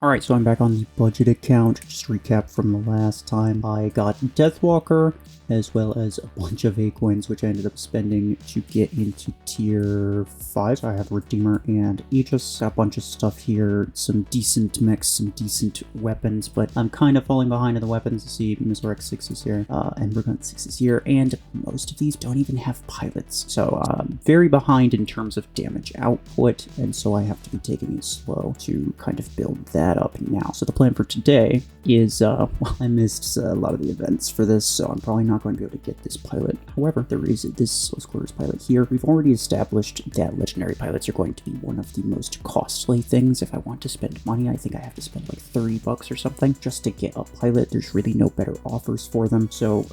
Alright, so I'm back on the budget account. Just recap from the last time. I got Deathwalker, as well as a bunch of A-coins, which I ended up spending to get into tier 5. So I have Redeemer and Aegis. Got a bunch of stuff here, some decent mechs, some decent weapons, but I'm kind of falling behind in the weapons. You see, Mizorek 6 is here, and Bergunt 6 is here, and most of these don't even have pilots. So very behind in terms of damage output, and so I have to be taking it slow to kind of build that up now. So the plan for today is, well, I missed a lot of the events for this, so I'm probably not going to be able to get this pilot. However, there is this close quarters pilot here. We've already established that legendary pilots are going to be one of the most costly things. If I want to spend money, I think I have to spend like 30 bucks or something just to get a pilot. There's really no better offers for them. So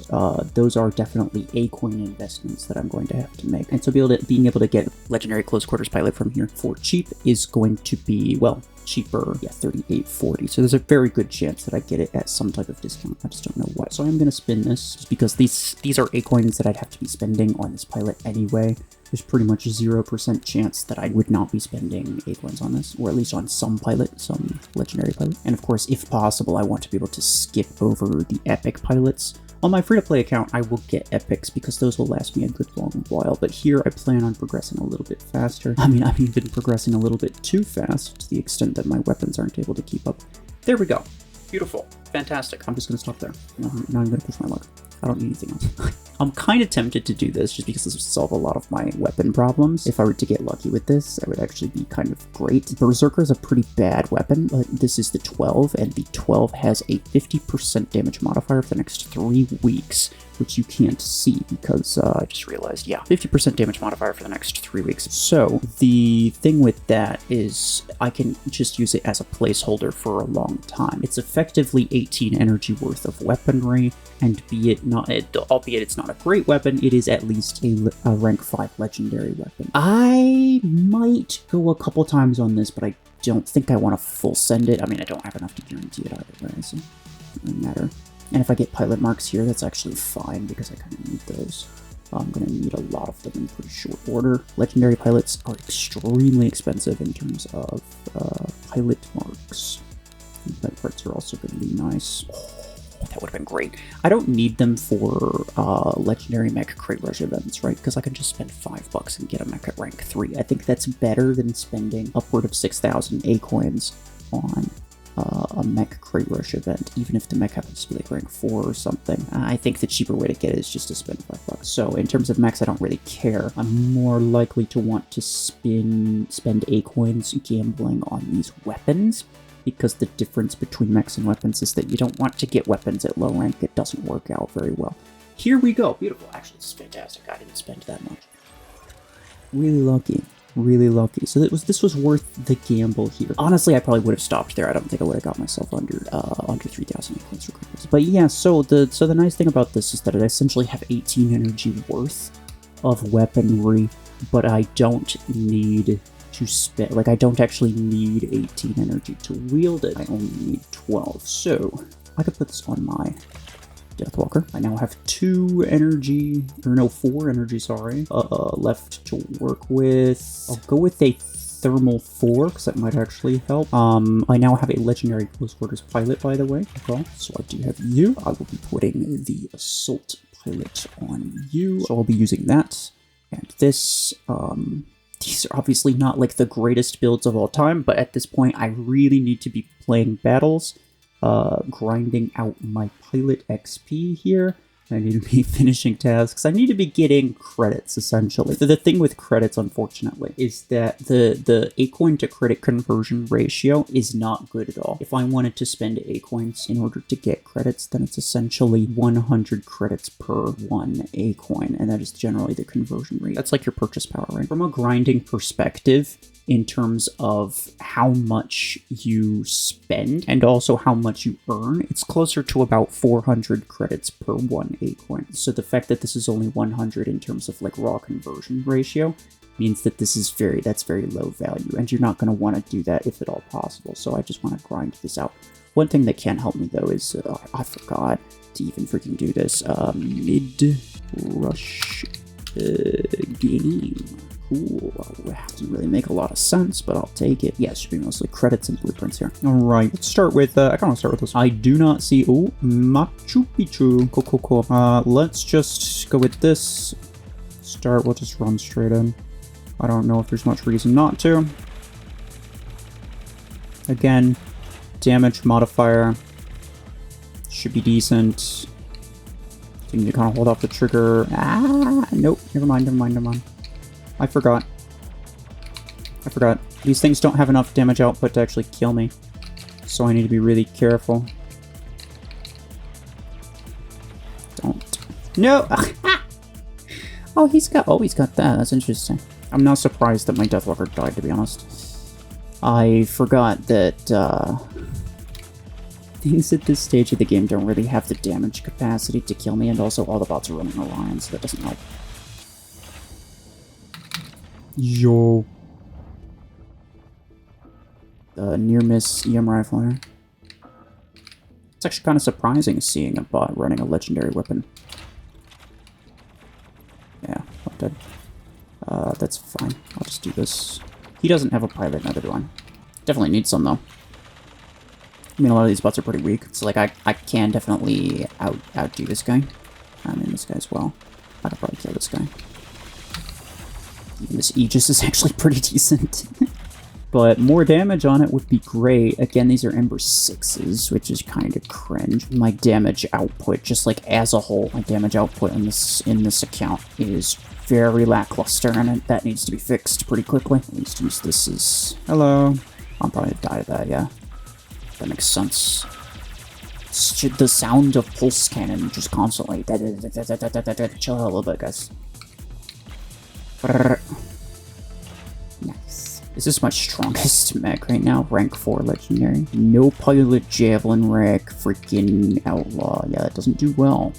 those are definitely A-coin investments that I'm going to have to make. And so being able to get legendary close quarters pilot from here for cheap is going to be, well, cheaper, yeah, 38.40. So there's a very good chance that I get it at some type of discount. I just don't know what. So I'm gonna spin this just because these are A-coins that I'd have to be spending on this pilot anyway. There's pretty much a 0% chance that I would not be spending A-coins on this, or at least on some pilot, some legendary pilot. And of course, if possible, I want to be able to skip over the epic pilots. On my free-to-play account, I will get epics because those will last me a good long while, but here I plan on progressing a little bit faster. I mean, I've even progressing a little bit too fast to the extent that my weapons aren't able to keep up. There we go. Beautiful. Fantastic. I'm just going to stop there. Now I'm going to push my luck. I don't need anything else. I'm kind of tempted to do this just because this would solve a lot of my weapon problems. If I were to get lucky with this, I would actually be kind of great. Berserker is a pretty bad weapon, but this is the 12, and the 12 has a 50% damage modifier for the next 3 weeks, which you can't see because I just realized, yeah, 50% damage modifier for the next 3 weeks. So the thing with that is I can just use it as a placeholder for a long time. It's effectively 18 energy worth of weaponry, and albeit it's not a great weapon, it is at least a rank 5 legendary weapon. I might go a couple times on this, but I don't think I want to full send it. I mean, I don't have enough to guarantee it either way, so it doesn't matter. And if I get pilot marks here, that's actually fine because I kind of need those. I'm going to need a lot of them in pretty short order. Legendary pilots are extremely expensive in terms of pilot marks. And pilot parts are also going to be nice. Oh, that would have been great. I don't need them for legendary mech crate rush events, right? Because I can just spend $5 and get a mech at rank 3. I think that's better than spending upward of 6,000 A-coins on a mech crate rush event, even if the mech happens to be like rank 4 or something. I think the cheaper way to get it is just to spend $5. So in terms of mechs, I don't really care. I'm more likely to want to spend A-coins gambling on these weapons, because the difference between mechs and weapons is that you don't want to get weapons at low rank. It doesn't work out very well. Here we go. Beautiful. Actually, this is fantastic. I didn't spend that much. Really lucky. Really lucky. So this was worth the gamble here. Honestly, I probably would have stopped there. I don't think I would have got myself under 3,000 coins regardless. But yeah, so the nice thing about this is that I essentially have 18 energy worth of weaponry, but I don't need to spend, like, I don't actually need 18 energy to wield it. I only need 12. So I could put this on my Deathwalker. I now have 4 energy, sorry, left to work with. I'll go with a thermal 4, because that might actually help. I now have a legendary close quarters pilot, by the way, as well. So I do have you. I will be putting the assault pilot on you. So I'll be using that. And this, these are obviously not like the greatest builds of all time, but at this point I really need to be playing battles. Grinding out my pilot XP here. I need to be finishing tasks. I need to be getting credits, essentially. The thing with credits, unfortunately, is that the A-coin to credit conversion ratio is not good at all. If I wanted to spend A-coins in order to get credits, then it's essentially 100 credits per 1 A-coin, and that is generally the conversion rate. That's like your purchase power, right? From a grinding perspective, in terms of how much you spend and also how much you earn, it's closer to about 400 credits per 1 A-coin. So the fact that this is only 100 in terms of like raw conversion ratio means that that's very low value, and you're not going to want to do that if at all possible. So I just want to grind this out. One thing that can help me though is I forgot to even freaking do this. Mid rush game. Ooh, well, that doesn't really make a lot of sense, but I'll take it. Yeah, it should be mostly credits and blueprints here. Alright, let's start with, I kind of want to start with this. I do not see, oh, Machu Picchu. Cool, cool, cool. Let's just go with this. We'll just run straight in. I don't know if there's much reason not to. Again, damage modifier should be decent. You need to kind of hold off the trigger. Ah, nope, never mind. I forgot. These things don't have enough damage output to actually kill me. So I need to be really careful. Don't. No! Oh, he's got that. That's interesting. I'm not surprised that my Deathwalker died, to be honest. I forgot that, things at this stage of the game don't really have the damage capacity to kill me, and also all the bots are running Orion, so that doesn't help. Yo. The near-miss EM rifler. It's actually kind of surprising seeing a bot running a legendary weapon. Yeah, I'm dead. That's fine. I'll just do this. He doesn't have a pilot, neither do I. Definitely need some, though. I mean, a lot of these bots are pretty weak, so, like, I can definitely outdo this guy. I mean, this guy as well. I could probably kill this guy. Even this Aegis is actually pretty decent. But more damage on it would be great. Again, these are Ember 6s, which is kind of cringe. My damage output, just like as a whole, my damage output in this account is very lackluster, and that needs to be fixed pretty quickly. At least use this as... Hello. I'll probably die to that, yeah. That makes sense. It's the sound of pulse cannon just constantly. Chill out a little bit, guys. Nice. Is this my strongest mech right now? Rank 4 legendary. No pilot javelin wreck. Freaking outlaw. Yeah, it doesn't do well.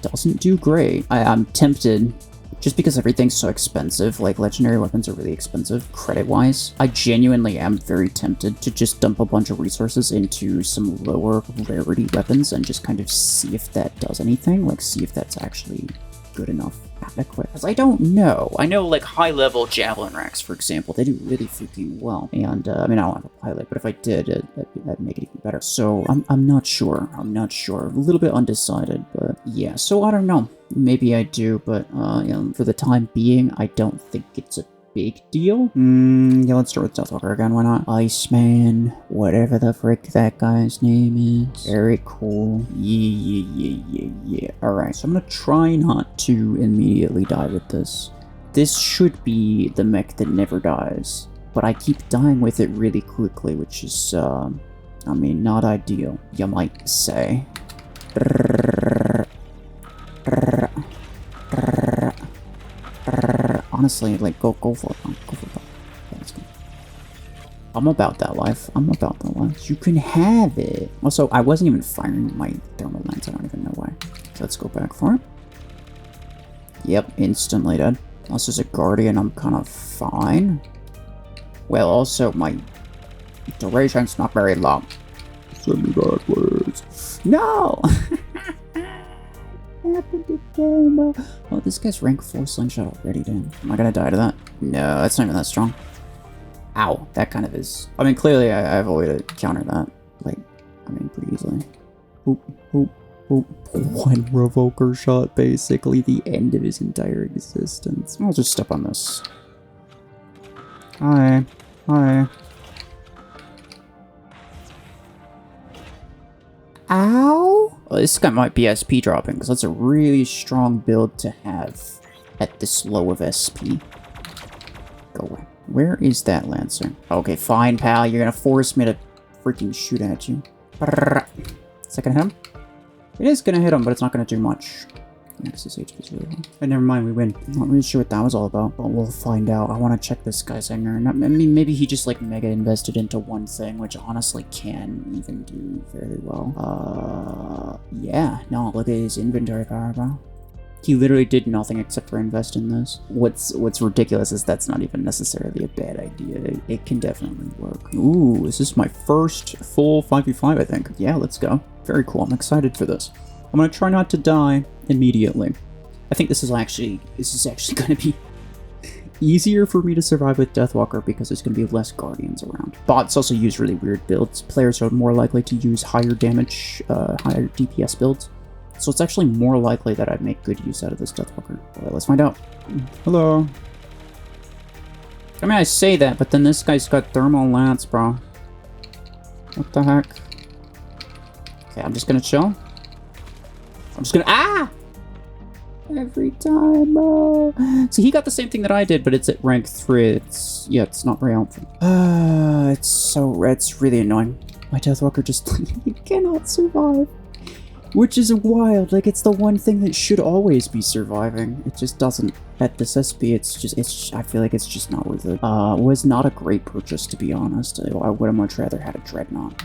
Doesn't do great. I'm tempted. Just because everything's so expensive, like legendary weapons are really expensive, credit-wise, I genuinely am very tempted to just dump a bunch of resources into some lower rarity weapons and just kind of see if that does anything, like see if that's actually good enough adequate. Because I don't know. I know like high-level javelin racks, for example, they do really freaking well. And I mean, I don't have a pilot, but if I did, that'd make it even better. So I'm not sure. I'm not sure. A little bit undecided, but yeah. So I don't know. Maybe I do, but you know, for the time being, I don't think it's a big deal. Yeah, let's start with Deathwalker again, why not? Iceman, whatever the frick that guy's name is. Very cool. Yeah. Alright, so I'm gonna try not to immediately die with this. This should be the mech that never dies, but I keep dying with it really quickly, which is, I mean, not ideal, you might say. Honestly, like, go for it, man. Go for it. Yeah, let's go. I'm about that life. You can have it. Also, I wasn't even firing my thermal lens. I don't even know why. So let's go back for it. Yep, instantly dead. Unless there's a guardian, I'm kind of fine. Well, also, my duration's not very long. Send me backwards. No! Oh, this guy's rank 4 slingshot already, damn. Am I gonna die to that? No, that's not even that strong. Ow, that kind of is. I mean, clearly I have a way to counter that. Like, I mean, pretty easily. Boop. One revoker shot, basically the end of his entire existence. I'll just step on this. Hi. Ow! Well, this guy might be SP dropping, because that's a really strong build to have at this low of SP. Go away. Where is that Lancer? Okay, fine, pal. You're gonna force me to freaking shoot at you. Is that gonna hit him? It is gonna hit him, but it's not gonna do much. Next is HP is really low. But never mind, we win. I'm not really sure what that was all about, but we'll find out. I want to check this guy's hanger. I mean, maybe he just like mega invested into one thing, which honestly can even do fairly well. Yeah. No, look at his inventory power, bro. He literally did nothing except for invest in this. What's ridiculous is that's not even necessarily a bad idea. It can definitely work. Ooh, is this my first full 5v5, I think? Yeah, let's go. Very cool. I'm excited for this. I'm gonna try not to die immediately. I think this is actually gonna be easier for me to survive with Deathwalker because there's going to be less Guardians around. Bots also use really weird builds. Players are more likely to use higher damage, higher DPS builds. So it's actually more likely that I'd make good use out of this Deathwalker. Alright, let's find out. Hello. I mean, I say that, but then this guy's got thermal lance, bro. What the heck? Okay, I'm just gonna chill. I'm just gonna... Ah! Every time, bro. So he got the same thing that I did, but it's at rank 3. It's... Yeah, it's not very helpful. It's really annoying. My Deathwalker just... he cannot survive. Which is wild. Like, it's the one thing that should always be surviving. It just doesn't. At this SP, I feel like it's just not worth it. Was not a great purchase, to be honest. I would have much rather had a Dreadnought.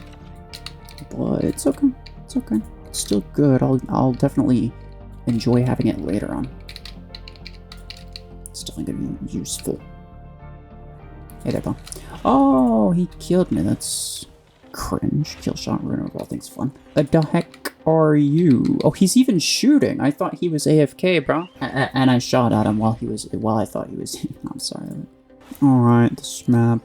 But it's okay. It's okay. It's still good. I'll definitely enjoy having it later on. It's definitely gonna be useful. Hey there, pal. Oh, he killed me. That's cringe. Kill shot, ruin of all things fun. What the heck are you? Oh, he's even shooting. I thought he was AFK, bro. And I shot at him while I thought he was. I'm sorry. Alright, this map.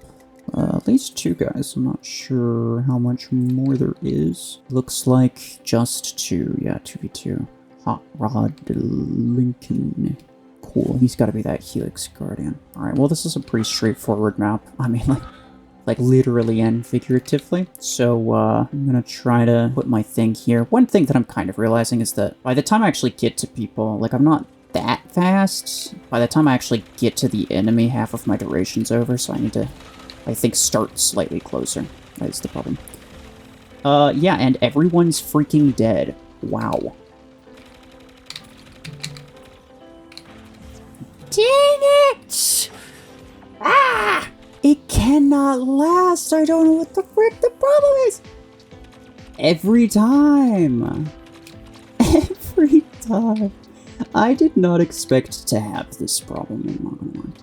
At least 2 guys. I'm not sure how much more there is. Looks like just 2. Yeah, 2v2. Hot Rod Lincoln. Cool. He's got to be that Helix Guardian. Alright, well, this is a pretty straightforward map. I mean, like literally and figuratively. So, I'm gonna try to put my thing here. One thing that I'm kind of realizing is that by the time I actually get to people, like, I'm not that fast. By the time I actually get to the enemy, half of my duration's over, so I need to, I think, start slightly closer. That is the problem. Yeah, and everyone's freaking dead. Wow. Dang it! Ah! It cannot last! I don't know what the frick the problem is! Every time! Every time! I did not expect to have this problem, I'm not gonna lie.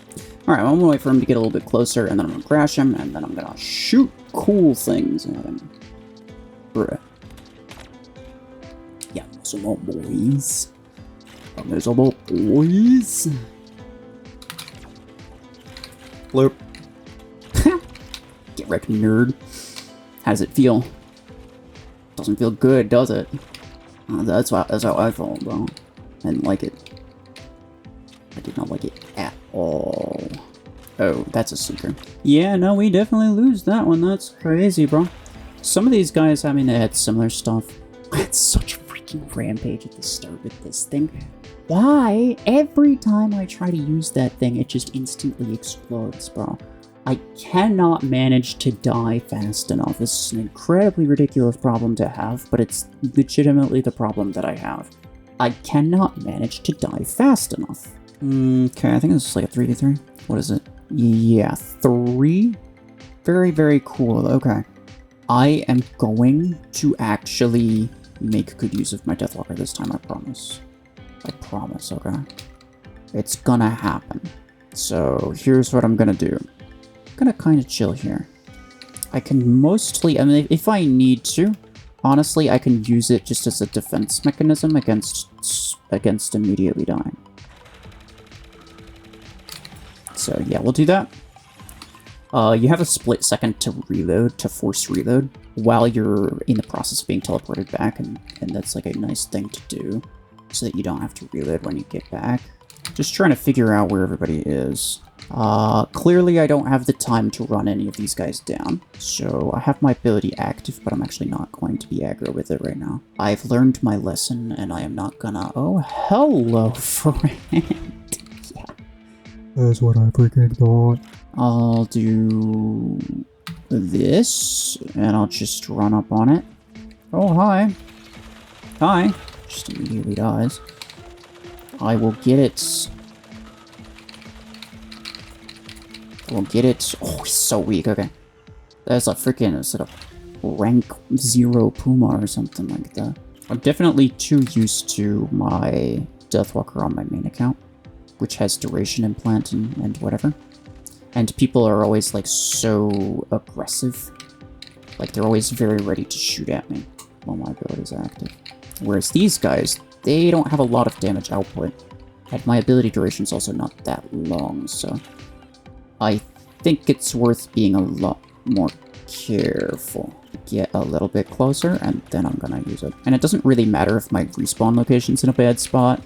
Alright, I'm gonna wait for him to get a little bit closer, and then I'm gonna crash him, and then I'm gonna shoot cool things at him. Bruh. Yeah, some more boys. There's a lot boys. Bloop. Get wrecked, nerd. How does it feel? Doesn't feel good, does it? That's how I felt, bro. I didn't like it. I did not like it at all. Oh, that's a sinker. Yeah, no, we definitely lose that one. That's crazy, bro. Some of these guys, I mean, they had similar stuff. I had such a freaking rampage at the start with this thing. Why? Every time I try to use that thing, it just instantly explodes, bro. I cannot manage to die fast enough. This is an incredibly ridiculous problem to have, but it's legitimately the problem that I have. I cannot manage to die fast enough. Okay, I think this is like a 3v3. What is it? Yeah, 3? Very, very cool. Okay. I am going to actually make good use of my Deathwalker this time, I promise. I promise, okay? It's gonna happen. So, here's what I'm gonna do. I'm gonna kind of chill here. I can mostly, I mean, if I need to, honestly, I can use it just as a defense mechanism against immediately dying. So, yeah, we'll do that. You have a split second to reload, to force reload, while you're in the process of being teleported back, and that's like a nice thing to do, so that you don't have to reload when you get back. Just trying to figure out where everybody is. Clearly I don't have the time to run any of these guys down, so I have my ability active, but I'm actually not going to be aggro with it right now. I've learned my lesson, and I am not gonna... Oh, hello, friend! Yeah. That's what I freaking thought. I'll do this, and I'll just run up on it. Oh, hi. Hi. Just immediately dies. I will get it. I will get it. Oh, he's so weak. Okay. That's a freaking sort of rank 0 Puma or something like that. I'm definitely too used to my Deathwalker on my main account, which has duration implant and whatever. And people are always, like, so aggressive. Like, they're always very ready to shoot at me while my ability is active. Whereas these guys, they don't have a lot of damage output. And my ability duration's also not that long, so I think it's worth being a lot more careful. Get a little bit closer, and then I'm gonna use it. And it doesn't really matter if my respawn location's in a bad spot,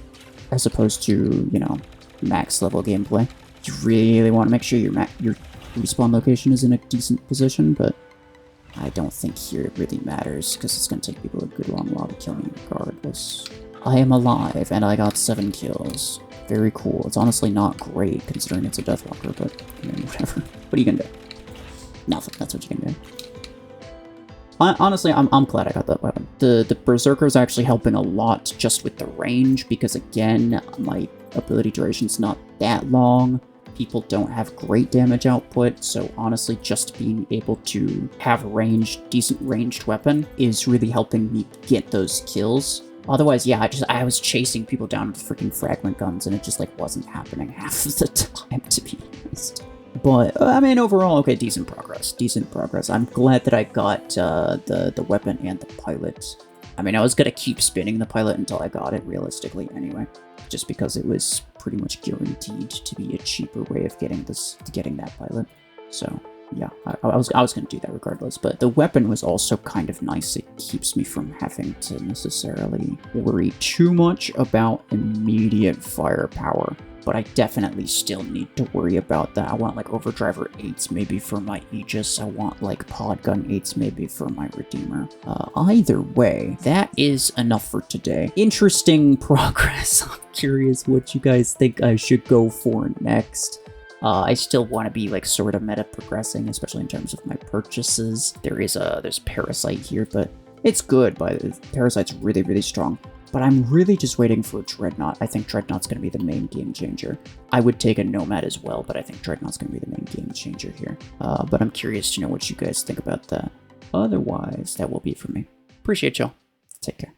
as opposed to, you know, max level gameplay. You really want to make sure your respawn location is in a decent position, but I don't think here it really matters, because it's gonna take people a good long while to kill me regardless. I am alive, and I got 7 kills. Very cool. It's honestly not great, considering it's a Deathwalker, but, I mean, whatever. What are you gonna do? Nothing. That's what you can do. Honestly, I'm glad I got that weapon. The Berserker is actually helping a lot just with the range, because again, my ability duration's not that long. People don't have great damage output, so honestly, just being able to have decent ranged weapon is really helping me get those kills. Otherwise, yeah, I was chasing people down with freaking fragment guns, and it just, like, wasn't happening half of the time, to be honest. But, I mean, overall, okay, decent progress. Decent progress. I'm glad that I got the weapon and the pilot. I mean, I was gonna keep spinning the pilot until I got it, realistically, anyway. Just because it was pretty much guaranteed to be a cheaper way of getting that pilot. So, yeah, I was gonna do that regardless. But the weapon was also kind of nice. It keeps me from having to necessarily worry too much about immediate firepower. But I definitely still need to worry about that. I want, like, Overdriver 8s maybe for my Aegis. I want, like, Podgun 8s maybe for my Redeemer. Either way, that is enough for today. Interesting progress. I'm curious what you guys think I should go for next. I still want to be, like, sort of meta progressing, especially in terms of my purchases. There's Parasite here, but it's good, but Parasite's really, really strong. But I'm really just waiting for Dreadnought. I think Dreadnought's going to be the main game changer. I would take a Nomad as well, but I think Dreadnought's going to be the main game changer here. But I'm curious to know what you guys think about that. Otherwise, that will be it for me. Appreciate y'all. Take care.